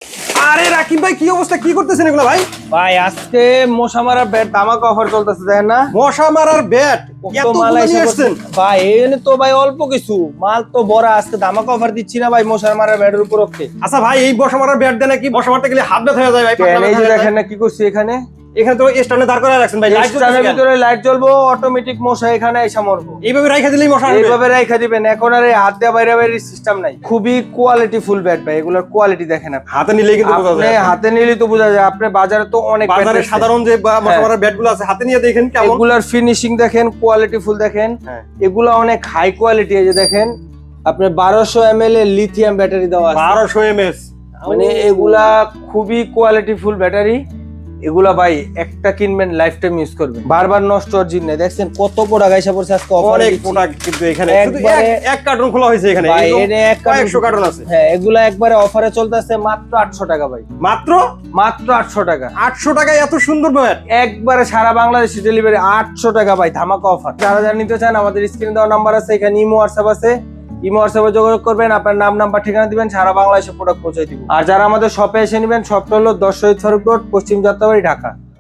আরে রাকিব ভাই, কি অবস্থা, কি করতেছেন এগুলো ভাই? ভাই আজকে মশা মারার ব্যাট ধামাকা অফার চলতেছে, দেখেন না? মশা মারার ব্যাট কত এতগুলো মাল নিয়ে এসে আসছেন? পড়ছে। ভাই এনে তো ভাই অল্প কিছু মাল তো বড়, আজকে ধামাকা অফার দিচ্ছি না ভাই মশা মারার ব্যাটের উপর ওকে। আচ্ছা ভাই, এই মশা মারার ব্যাট দেন নাকি? মশা মারতে গেলে হাত ব্যথা হয়ে যায় ভাই, পাতলা এই ব্যথা যে হয়ে যায়। দেখেন না কি করছি এখানে, এখানে তো স্ট্যান্ডে দাঁড় করে রাখছেন ভাই, লাইট স্ট্যান্ডের ভিতরে লাইট জ্বলবো, অটোমেটিক মশা এখানে এসে মরবো। এইভাবে রাখা দিলেই মশা আসবে। এইভাবে রেখে দিবেন, এখন আর এই হাত দিয়ে বাইরে বাইরে সিস্টেম নাই। খুবই কোয়ালিটি ফুল ব্যাট ভাই, এগুলোর কোয়ালিটি দেখেন আপনি। হাতে নিলেই কিন্তু বোঝা আপনি যায়। হাতে নিলেই তো বোঝা যায়। আপনি বাজারে তো অনেক bat বাজারে দেখছেন। সাধারণ যে মশা মারার ব্যাট গুলো আছে, হাতে নিয়ে দেখেন কেমন। এগুলার ফিনিশিং দেখেন, কোয়ালিটি ফুল দেখেন। হ্যাঁ। এগুলা অনেক হাই কোয়ালিটি। এই যে দেখেন আপনার 1200 ml এর লিথিয়াম ব্যাটারি দেওয়া আছে। 1200 mAh। মানে এগুলা খুবই কোয়ালিটি ফুল ব্যাটারি। এগুলা ভাই একটা কিনবেন, লাইফ টাইম ইউজ করবেন, বারবার নষ্ট হওয়ার জিনিস নাই। দেখছেন কত প্রোডাক্ট আইসা পড়ছে আজকে অফারে অনেক দিচ্ছি। প্রোডাক্ট কিন্তু এখানে শুধু একবারে- এক কার্টন খোলা হয়েছে এখানে। ভাই এরকম এনে এক কয়েকশো কার্টন আছে। হ্যাঁ, এগুলা একবারে অফারে চলতেছে মাত্র 800 টাকা ভাই, মাত্র মাত্র 800 টাকা। 800 টাকায় এত সুন্দর ব্যাট। একবারে সারা বাংলাদেশে ডেলিভারি 800 টাকা ভাই, ধামাকা অফার। যারা যারা নিতে চান আমাদের স্ক্রিনে দেওয়া নাম্বার আছে, এখানে ইমো হোয়াটসঅ্যাপ আছে। ইমো হোয়াটসঅ্যাপে যোগাযোগ করবেন, আপনার নাম নাম্বার ঠিকানা দিবেন, সারা বাংলাদেশে প্রোডাক্ট পৌঁছে দিব। আর যারা আমাদের শপে এসে নেবেন, শপটা হলো 10 শহীদ ফারুক রোড, পশ্চিম যাত্রাবাড়ি, ঢাকা।